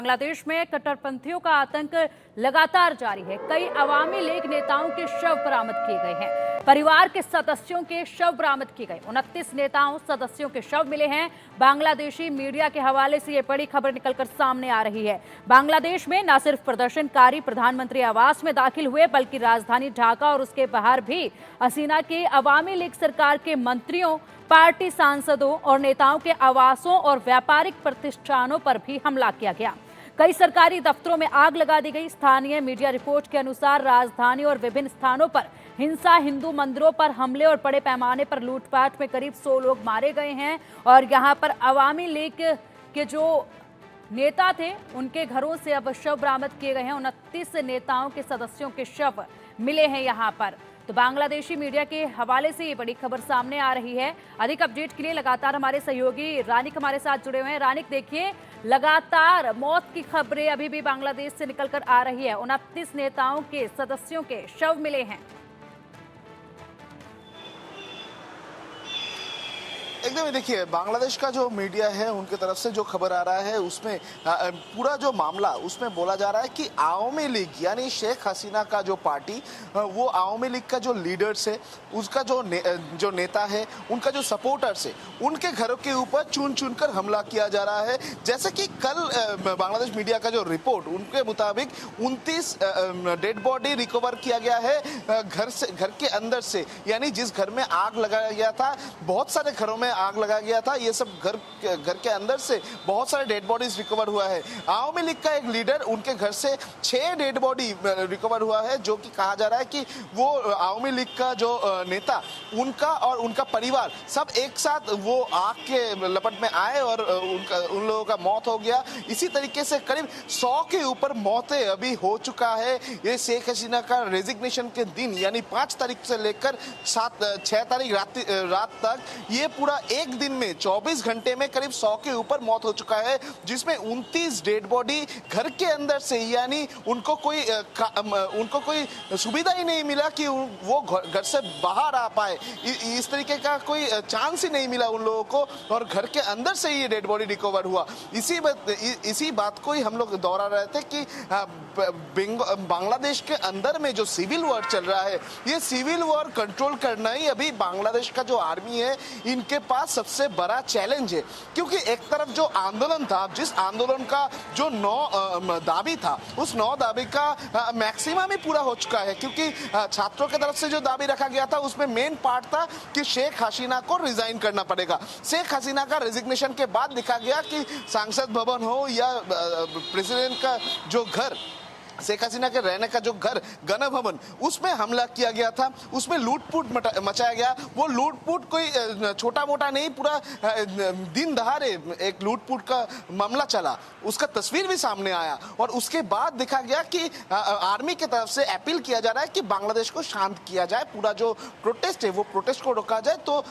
बांग्लादेश में कट्टरपंथियों का आतंक लगातार जारी है। कई अवामी लीग नेताओं के शव बरामद किए गए हैं। परिवार के सदस्यों के शव बरामद किए गए। 29 नेताओं सदस्यों के शव मिले हैं। बांग्लादेशी मीडिया के हवाले से ये बड़ी खबर निकलकर सामने आ रही है। बांग्लादेश में न सिर्फ प्रदर्शनकारी प्रधानमंत्री आवास में दाखिल हुए, बल्कि राजधानी ढाका और उसके बाहर भी हसीना के अवामी लीग सरकार के मंत्रियों, पार्टी सांसदों और नेताओं के आवासों और व्यापारिक प्रतिष्ठानों पर भी हमला किया गया। कई सरकारी दफ्तरों में आग लगा दी गई। स्थानीय मीडिया रिपोर्ट के अनुसार राजधानी और विभिन्न स्थानों पर हिंसा, हिंदू मंदिरों पर हमले और बड़े पैमाने पर लूटपाट में करीब 100 लोग मारे गए हैं। और यहां पर अवामी लीग के जो नेता थे उनके घरों से अब शव बरामद किए गए हैं। 29 नेताओं के सदस्यों के शव मिले हैं यहां पर। तो बांग्लादेशी मीडिया के हवाले से ये बड़ी खबर सामने आ रही है। अधिक अपडेट के लिए लगातार हमारे सहयोगी रानिक हमारे साथ जुड़े हुए हैं। रानिक, देखिए, लगातार मौत की खबरें अभी भी बांग्लादेश से निकलकर आ रही है। 29 नेताओं के सदस्यों के शव मिले हैं। एकदम देखिए, बांग्लादेश का जो मीडिया है उनके तरफ से जो खबर आ रहा है उसमें पूरा जो मामला उसमें बोला जा रहा है कि आवामी लीग यानी शेख हसीना का जो पार्टी, वो आवामी लीग का जो लीडर्स है, उसका जो नेता है, उनका जो सपोर्टर्स है, उनके घरों के ऊपर चुन चुन कर हमला किया जा रहा है। जैसे कि कल बांग्लादेश मीडिया का जो रिपोर्ट, उनके मुताबिक 29 डेड बॉडी रिकवर किया गया है घर के अंदर से। यानी जिस घर में आग लगाया गया था, बहुत सारे घरों में आग लगा गया था, ये सब घर के अंदर से बहुत सारे डेड बॉडीज रिकवर हुआ है। आवामी लीग का एक लीडर, उनके घर से 6 डेड बॉडी रिकवर हुआ है, जो कि कहा जा रहा है कि वो आवामी लीग का जो नेता, उनका और उनका परिवार सब एक साथ वो आग के लपट में आए और उन लोगों का मौत हो गया। इसी तरीके से करीब 100 के ऊपर मौतें अभी हो चुका है। ये शेख हसीना का रेजिग्नेशन के दिन यानी 5 तारीख से लेकर 6 तारीख रात तक ये पूरा एक दिन में 24 घंटे में करीब 100 के ऊपर मौत हो चुका है, जिसमें 29 डेड बॉडी घर के अंदर से, यानी उनको कोई सुविधा ही नहीं मिला कि वो घर से बाहर आ पाए। इस तरीके का कोई चांस ही नहीं मिला उन लोगों को, और घर के अंदर से ये डेड बॉडी रिकवर हुआ। इसी बात को ही हम लोग दोहरा रहे थे कि बांग्लादेश के अंदर में जो सिविल वॉर चल रहा है, ये सिविल वॉर कंट्रोल करना ही अभी बांग्लादेश का जो आर्मी है, इनके पास सबसे बड़ा चैलेंज है। क्योंकि एक तरफ जो आंदोलन था, जिस आंदोलन का जो 9 दाबी था, उस 9 दाबी का मैक्सिमम ही पूरा हो चुका है। क्योंकि छात्रों की तरफ से जो दाबी रखा गया था, उसमें मेन पार्ट था कि शेख हसीना को रिजाइन करना पड़ेगा। शेख हसीना का रेजिग्नेशन के बाद लिखा गया कि संसद भवन हो या प्रेसिडेंट का जो घर, शेख हसीना के रहने का जो घर गण भवन, उसमें हमला किया गया था, उसमें लूटपूट मचाया गया। वो लूटपूट कोई छोटा मोटा नहीं, पूरा दिन दहाड़े एक लूटपूट का मामला चला, उसका तस्वीर भी सामने आया। और उसके बाद देखा गया कि आर्मी की तरफ से अपील किया जा रहा है कि बांग्लादेश को शांत किया जाए, पूरा जो प्रोटेस्ट है वो प्रोटेस्ट को रोका जाए, तो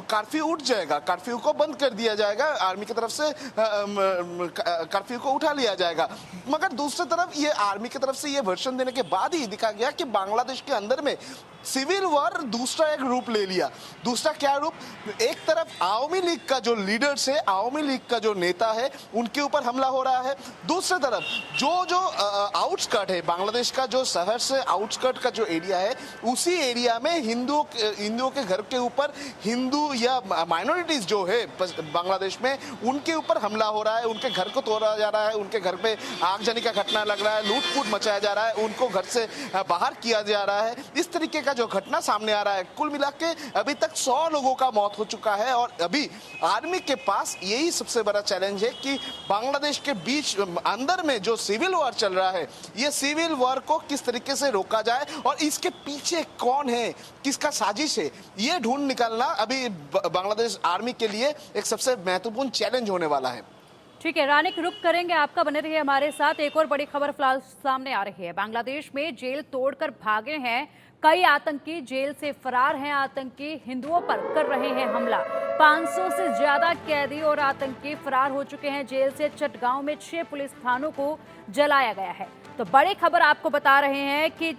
कर्फ्यू उठ जाएगा, कर्फ्यू को बंद कर दिया जाएगा, आर्मी की तरफ से कर्फ्यू को उठा लिया जाएगा। मगर दूसरी तरफ ये आर्मी की तरफ से ये वर्षन देने के बाद ही दिखा गया कि बांग्लादेश के अंदर में सिविल वॉर दूसरा एक रूप ले लिया। दूसरा क्या रूप? एक तरफ आवामी लीग का जो लीडर्स है, आवामी लीग का जो नेता है, उनके ऊपर हमला हो रहा है। दूसरी तरफ जो आउटस्कर्ट है, बांग्लादेश का जो शहर से आउटस्कर्ट का जो एरिया है, उसी एरिया में हिंदुओं के घर के ऊपर, हिंदू या माइनॉरिटीज जो है बांग्लादेश में, उनके ऊपर हमला हो रहा है, उनके घर को तोड़ा जा रहा है, उनके घर पे आगजनी का घटना लग रहा है, लूटपूट मचाया जा रहा है, उनको घर से बाहर किया जा रहा है। इस तरीके का जो घटना सामने आ रहा है, कुल मिला के अभी तक 100 लोगों का मौत हो चुका है। और अभी आर्मी के पास यही सबसे बड़ा चैलेंज है कि बांग्लादेश के बीच अंदर में जो सिविल वॉर चल रहा है, ये सिविल वॉर को किस तरीके से रोका जाए और इसके पीछे कौन है, किसका साजिश है, ये ढूंढ निकालना अभी बांग्लादेश आर्मी के लिए एक सबसे महत्वपूर्ण चैलेंज होने वाला है। ठीक है रानिक, रुक करेंगे आपका, बने रहिए हमारे साथ। एक और बड़ी खबर फिलहाल सामने आ रही है। बांग्लादेश में जेल तोड़कर भागे हैं कई आतंकी, जेल से फरार हैं आतंकी, हिंदुओं पर कर रहे हैं हमला। 500 से ज्यादा कैदी और आतंकी फरार हो चुके हैं जेल से। चटगांव में 6 पुलिस थानों को जलाया गया है। तो बड़ी खबर आपको बता रहे हैं कि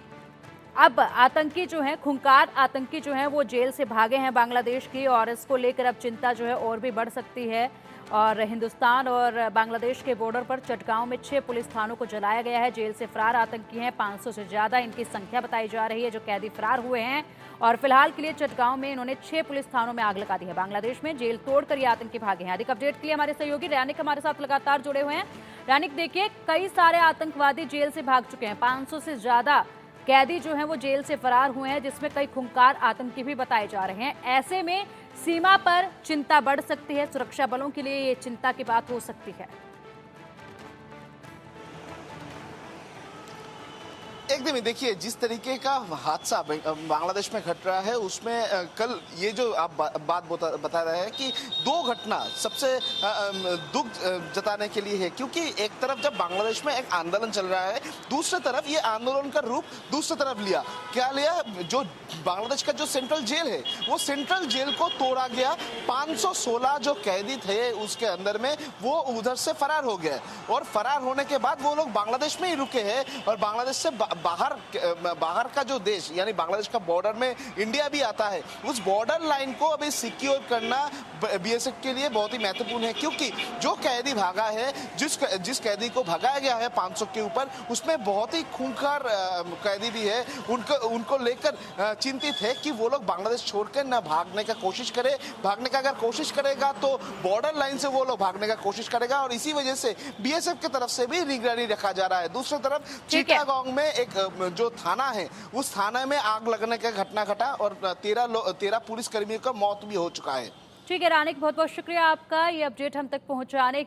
अब आतंकी जो हैं, खूंखार आतंकी जो हैं वो जेल से भागे हैं बांग्लादेश की, और इसको लेकर अब चिंता जो है और भी बढ़ सकती है। और हिंदुस्तान और बांग्लादेश के बॉर्डर पर चटगांव में 6 पुलिस थानों को जलाया गया है। जेल से फरार आतंकी हैं, 500 से ज्यादा इनकी संख्या बताई जा रही है जो कैदी फरार हुए हैं। और फिलहाल के लिए चटगांव में इन्होंने 6 पुलिस थानों में आग लगा दी है। बांग्लादेश में जेल तोड़कर ये आतंकी भागे हैं। अधिक अपडेट के लिए हमारे सहयोगी रैनिक हमारे साथ लगातार जुड़े हुए हैं। रैनिक, देखिए, कई सारे आतंकवादी जेल से भाग चुके हैं, 500 से ज्यादा कैदी जो हैं वो जेल से फरार हुए हैं, जिसमें कई खूंखार आतंकी भी बताए जा रहे हैं। ऐसे में सीमा पर चिंता बढ़ सकती है, सुरक्षा बलों के लिए ये चिंता की बात हो सकती है। एकदम ही देखिए, जिस तरीके का हादसा बांग्लादेश में घट रहा है उसमें कल ये जो आप बात बता रहे हैं कि 2 घटना सबसे दुख जताने के लिए है, क्योंकि एक तरफ जब बांग्लादेश में एक आंदोलन चल रहा है, दूसरी तरफ ये आंदोलन का रूप दूसरी तरफ लिया। क्या लिया? जो बांग्लादेश का जो सेंट्रल जेल है वो सेंट्रल जेल को तोड़ा गया। 516 जो कैदी थे उसके अंदर में वो उधर से फरार हो गए, और फरार होने के बाद वो लोग बांग्लादेश में ही रुके हैं। और बांग्लादेश से बाहर का जो देश यानी बांग्लादेश का बॉर्डर में इंडिया भी आता है, उस बॉर्डर लाइन को अभी सिक्योर करना बीएसएफ के लिए बहुत ही महत्वपूर्ण है, क्योंकि जो कैदी भागा है, जिस कैदी को भगाया गया है 500 के ऊपर, उसमें बहुत ही खूंखार कैदी भी है। उनको लेकर चिंतित है कि वो लोग बांग्लादेश छोड़कर न भागने का कोशिश करे। भागने का अगर कोशिश करेगा तो बॉर्डर लाइन से वो लोग भागने का कोशिश करेगा, और इसी वजह से बीएसएफ की तरफ से भी निगरानी रखा जा रहा है। दूसरी तरफ चिटागोंग में एक जो थाना है उस थाना में आग लगने का घटना घटा और 13 पुलिस कर्मियों का मौत भी हो चुका है। ठीक है रानिक, बहुत बहुत शुक्रिया आपका ये अपडेट हम तक पहुंचाने